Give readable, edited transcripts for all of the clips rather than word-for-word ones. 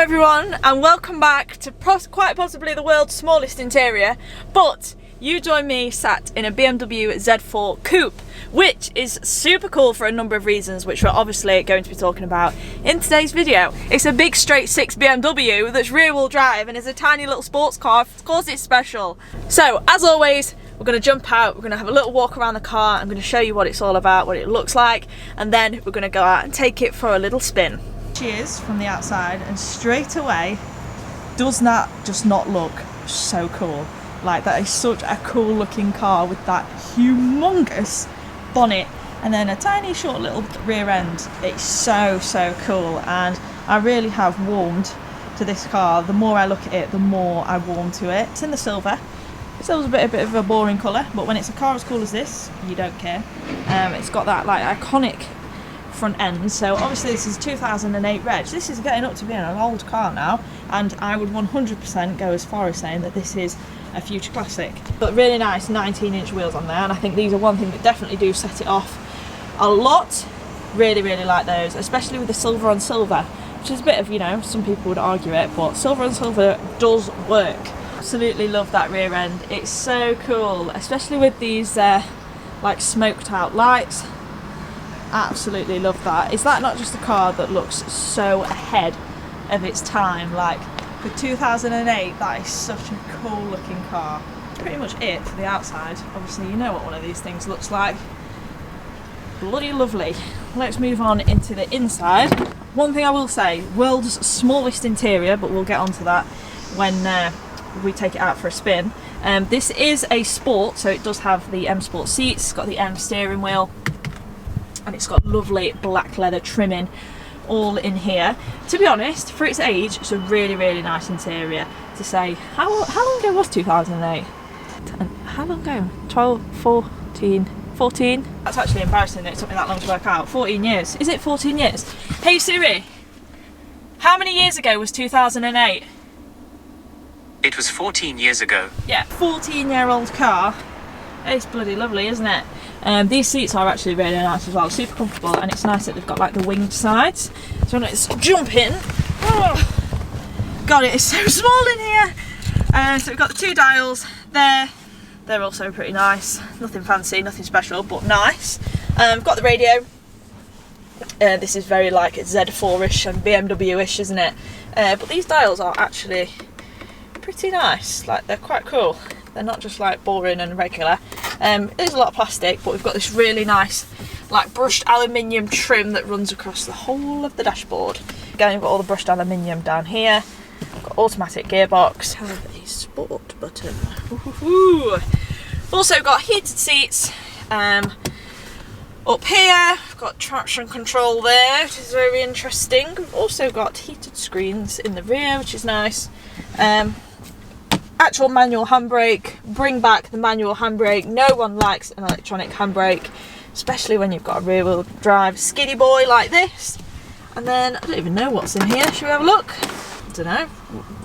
everyone, and welcome back to quite possibly the world's smallest interior, but you join me sat in a BMW Z4 Coupe, which is super cool for a number of reasons, which we're obviously going to be talking about in today's video. It's a big straight six BMW that's rear wheel drive and is a tiny little sports car. Of course it's special. So as always, we're going to jump out, we're going to have a little walk around the car, I'm going to show you what it's all about, what it looks like, and then we're going to go out and take it for a little spin. She is from the outside, and straight away, does that just not look so cool? Like, that is such a cool looking car with that humongous bonnet and then a tiny short little rear end. It's so cool, and I really have warmed to this car. The more I look at it, the more I warm to it. It's in the silver. Silver's a bit of a boring colour, but when it's a car as cool as this, you don't care. It's got that like iconic front end. So obviously this is 2008 reg. This is getting up to being an old car now, and I would 100% go as far as saying that this is a future classic. But really nice 19-inch wheels on there, and I think these are one thing that definitely do set it off a lot. Really like those, especially with the silver on silver, which is a bit of, you know, some people would argue it, but silver on silver does work. Absolutely love that rear end. It's so cool, especially with these like smoked out lights. Absolutely love that. Is that not just a car that looks so ahead of its time? Like, for 2008, that is such a cool looking car. Pretty much it for the outside. Obviously you know what one of these things looks like. Bloody lovely. Let's move on into the inside. One thing I will say, world's smallest interior, but we'll get onto that when we take it out for a spin. This is a sport, so it does have the M Sport seats, it's got the M steering wheel, and it's got lovely black leather trimming all in here. To be honest, for its age, it's a really nice interior. To say, how long ago was 2008? How long ago? 12, 14? That's actually embarrassing that it took me that long to work out. 14 years. Is it 14 years? Hey Siri, how many years ago was 2008? It was 14 years ago. Yeah, 14-year-old car. It's bloody lovely, isn't it? These seats are actually really nice as well, super comfortable, and it's nice that they've got like the winged sides. So let's jump in. Oh, God, it is so small in here. So we've got the two dials there. They're also pretty nice. Nothing fancy, nothing special, but nice. We've got the radio. This is very like Z4-ish and BMW-ish, isn't it? But these dials are actually pretty nice. Like, they're quite cool. They're not just like boring and regular. There's a lot of plastic, but we've got this really nice like brushed aluminium trim that runs across the whole of the dashboard. Again, we've got all the brushed aluminium down here. We've got automatic gearbox. Have a sport button. Ooh. Also got heated seats. Up here, we've got traction control there, which is very interesting. We've also got heated screens in the rear, which is nice. Actual manual handbrake. Bring back the manual handbrake. No one likes an electronic handbrake, especially when you've got a rear wheel drive skiddy boy like this. And then I don't even know what's in here. Should we have a look? I don't know.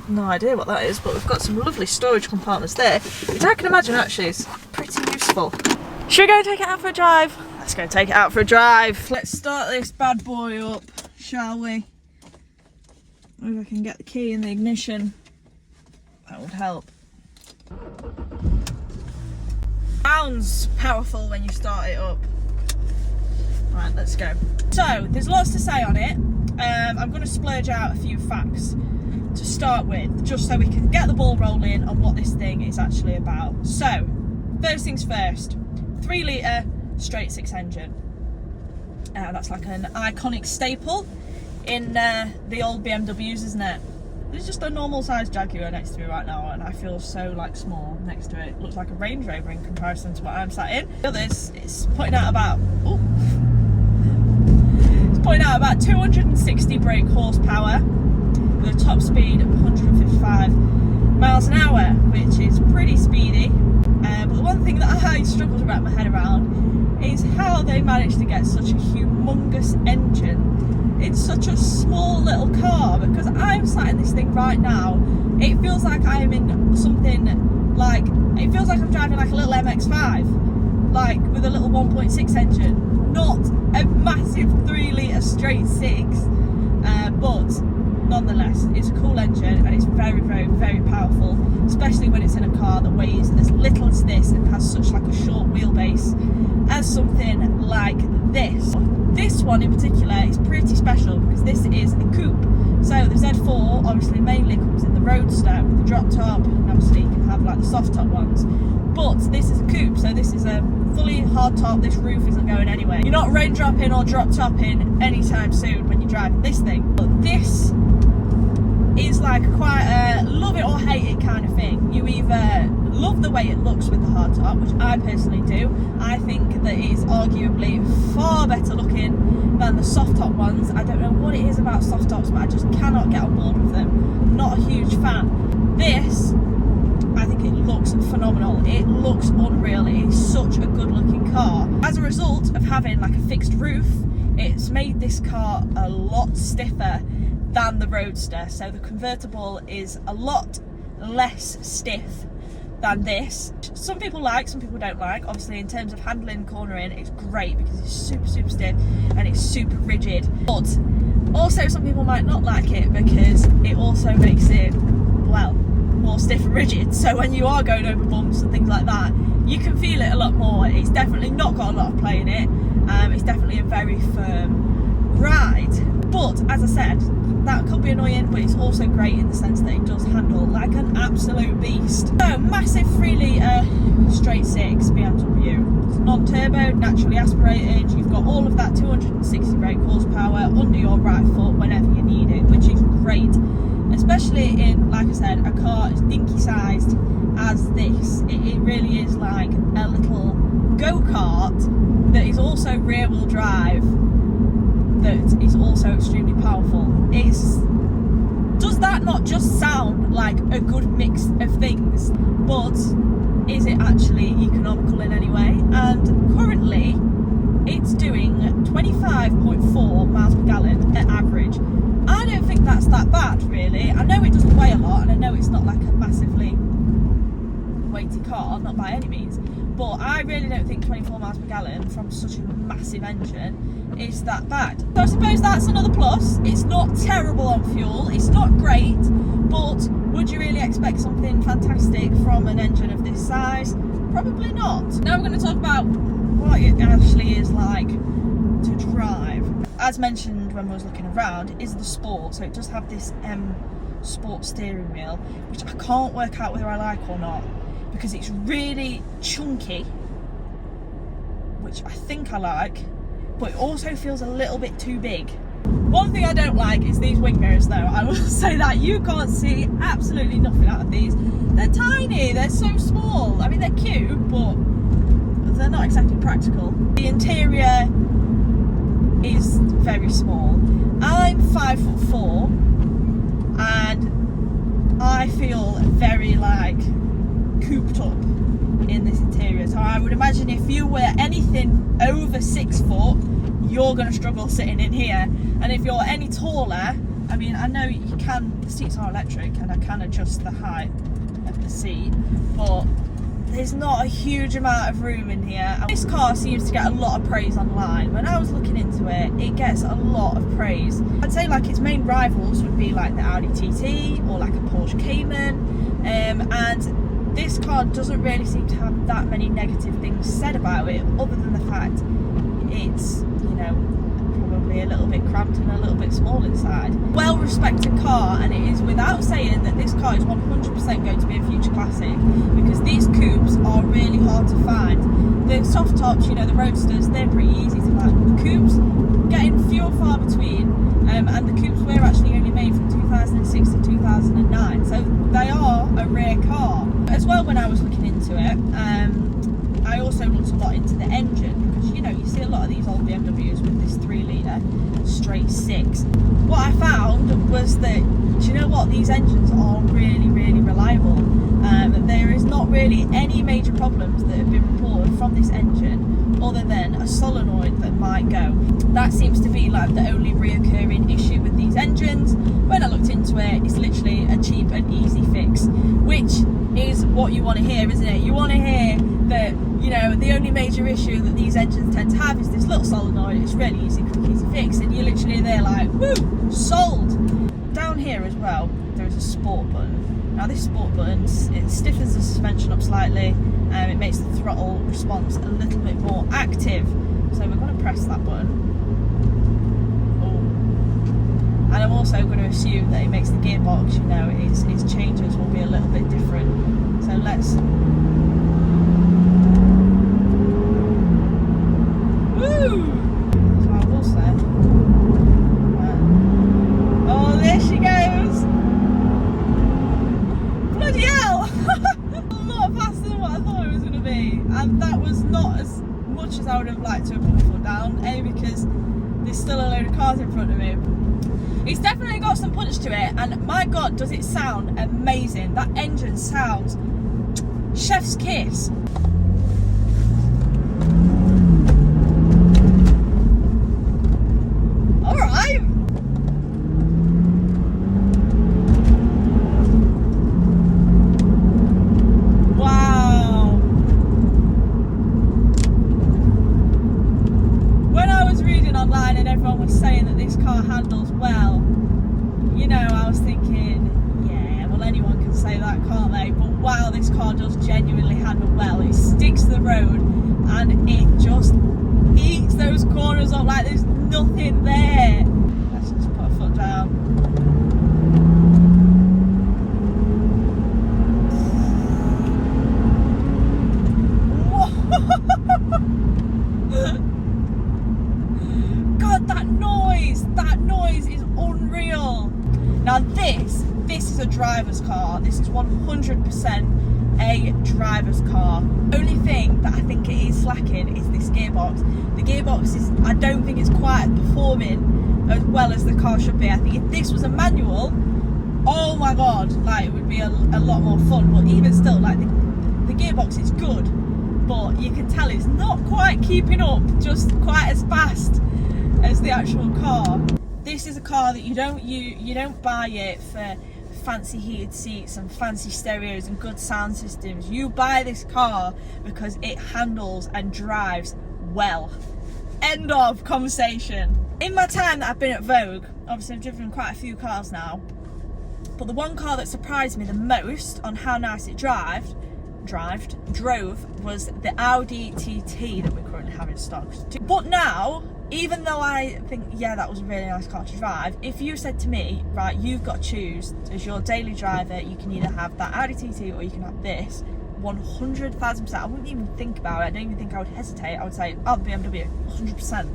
No idea what that is, but we've got some lovely storage compartments there, which I can imagine actually is pretty useful. Should we go take it out for a drive? Let's go take it out for a drive. Let's start this bad boy up, shall we? Maybe I can get the key in the ignition. That would help. Sounds powerful when you start it up. Right, let's go. So, there's lots to say on it. I'm going to splurge out a few facts to start with, just so we can get the ball rolling on what this thing is actually about. So, first things first, 3 litre straight six engine. That's like an iconic staple in the old BMWs, isn't it? There's just a normal sized Jaguar next to me right now, and I feel so like small next to it. It looks like a Range Rover in comparison to what I'm sat in. The others, it's putting out about 260 brake horsepower with a top speed of 155 miles an hour, which is pretty speedy. But the one thing that I struggle to wrap my head around is how they managed to get such a humongous engine in such a small little car, because I'm sat in this thing right now. It feels like I am in something like, it feels like I'm driving like a little MX-5, like with a little 1.6 engine, not a massive 3 litre straight six, but nonetheless, it's a cool engine and it's very, very, very powerful, especially when it's in a car that weighs as little as this and has such like a short wheelbase as something like this. This one in particular is pretty special because this is a coupe. So the Z4 obviously mainly comes in the Roadster with the drop top, and obviously you can have like the soft top ones. But this is a coupe, so this is a fully hard top. This roof isn't going anywhere. You're not raindropping or drop topping anytime soon when you're driving this thing. But this is like quite a love it or hate it kind of thing. You either love the way it looks with the hard top, which I personally do. I think that it is arguably far better looking than the soft top ones. I don't know what it is about soft tops, but I just cannot get on board with them. I'm not a huge fan. This, I think it looks phenomenal. It looks unreal. It is such a good looking car. As a result of having like a fixed roof, it's made this car a lot stiffer than the Roadster. So the convertible is a lot less stiff than this. Some people like, some people don't like. Obviously in terms of handling, cornering, it's great because it's super, super stiff and it's super rigid. But also some people might not like it because it also makes it, well, more stiff and rigid. So when you are going over bumps and things like that, you can feel it a lot more. It's definitely not got a lot of play in it. It's definitely a very firm ride. But as I said, that could be annoying, but it's also great in the sense that it does handle like an absolute beast. So massive 3 litre straight 6 BMW. It's non-turbo, naturally aspirated. You've got all of that 260 brake horsepower under your right foot whenever you need it, which is great. Especially in, like I said, a car as dinky sized as this. It really is like a little go-kart that is also rear wheel drive, that is also extremely powerful. Does that not just sound like a good mix of things, but is it actually economical in any way? And currently it's doing 25.4 miles per gallon at average. I don't think that's that bad really. I know it doesn't weigh a lot and I know it's not like a massively weighty car, not by any means, but I really don't think 24 miles per gallon from such a massive engine is that bad. So I suppose that's another plus. It's not terrible on fuel, it's not great, but would you really expect something fantastic from an engine of this size? Probably not. Now we're going to talk about what it actually is like to drive. As mentioned when I was looking around, it is the Sport, so it does have this Sport steering wheel, which I can't work out whether I like or not, because it's really chunky, which I think I like, but it also feels a little bit too big. One thing I don't like is these wing mirrors though. I will say that you can't see absolutely nothing out of these. They're tiny, they're so small. I mean, they're cute, but they're not exactly practical. The interior is very small. I'm 5'4" and I feel very like cooped up in this interior. So I would imagine if you were anything over 6 foot, you're going to struggle sitting in here. And if you're any taller, I mean, I know you can, the seats are electric and I can adjust the height of the seat, but there's not a huge amount of room in here. This car seems to get a lot of praise online. When I was looking into it, it gets a lot of praise. I'd say like its main rivals would be like the Audi TT or like a Porsche Cayman, and this car doesn't really seem to have that many negative things said about it, other than the fact it's, you know, probably a little bit cramped and a little bit small inside. Well respected car, and it is without saying that this car is 100% going to be a future classic, because these coupes are really hard to find. The soft tops, you know, the Roadsters, they're pretty easy to find. The coupes, getting few and far between, and the coupes were actually only made from 2006 to 2009, so they are a rare car. As well, when I was looking into it, I also looked a lot into the engine, because you know, you see a lot of these old BMWs with this 3 litre straight 6. What I found was that, do you know what, these engines are really, really reliable. There is not really any major problems that have been reported from this engine other than a solenoid that might go. That seems to be like the only reoccurring issue with these engines. When I looked into it, it's literally a cheap and easy fix, which is what you want to hear, isn't it? You want to hear that, you know, the only major issue that these engines tend to have is this little solenoid. It's really easy, quick, easy fix, and you're literally there like, woo, sold. down here as well, there is a sport button. Now this sport button, it stiffens the suspension up slightly, and it makes the throttle response a little bit more active. So we're going to press that button. Oh. And I'm also going to assume that it makes the gearbox, you know, its changes will be a little bit different. So let's... Woo! So I will say... Oh, there she goes! Bloody hell! A lot faster than what I thought it was going to be. And that was not as much as I would have liked to have put my foot down. A, because there's still a load of cars in front of me. It's definitely got some punch to it, and my god, does it sound amazing. That engine sounds chef's kiss. Alright. Wow. When I was reading online and everyone was saying that this car handles well, you know, I was thinking, yeah, well, anyone can say that, can't they? But wow, this car does genuinely handle well. It sticks to the road and it just eats those corners up like there's nothing there. Let's just put a foot down. God, that noise is unreal. Now this is a driver's car. This is 100% a driver's car. Only thing that I think it is lacking is this gearbox. The gearbox is, I don't think it's quite performing as well as the car should be. I think if this was a manual, oh my god, like it would be a lot more fun. But even still, like the gearbox is good, but you can tell it's not quite keeping up just quite as fast as the actual car. This is a car that you don't buy it for fancy heated seats and fancy stereos and good sound systems. You buy this car because it handles and drives well. End of conversation. In my time that I've been at Vogue, obviously I've driven quite a few cars now, but the one car that surprised me the most on how nice it drove was the Audi TT that we currently have in stock. But now, even though I think, yeah, that was a really nice car to drive, if you said to me, right, you've got to choose as your daily driver, you can either have that Audi TT or you can have this, 100,000%, I wouldn't even think about it. I don't even think I would hesitate. I would say, oh, the BMW, 100%.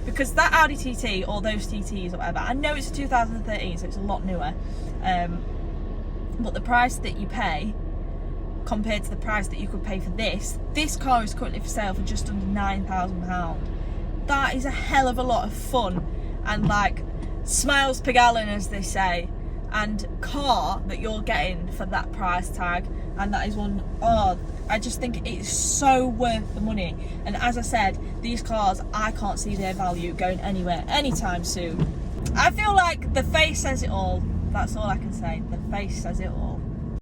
Because that Audi TT or those TTs or whatever, I know it's a 2013, so it's a lot newer, but the price that you pay compared to the price that you could pay for this car is currently for sale for just under £9,000. That is a hell of a lot of fun and like smiles per gallon, as they say, and car that you're getting for that price tag. And that is one, oh, I just think it's so worth the money. And as I said, these cars, I can't see their value going anywhere anytime soon. I feel like the face says it all. That's all I can say. The face says it all.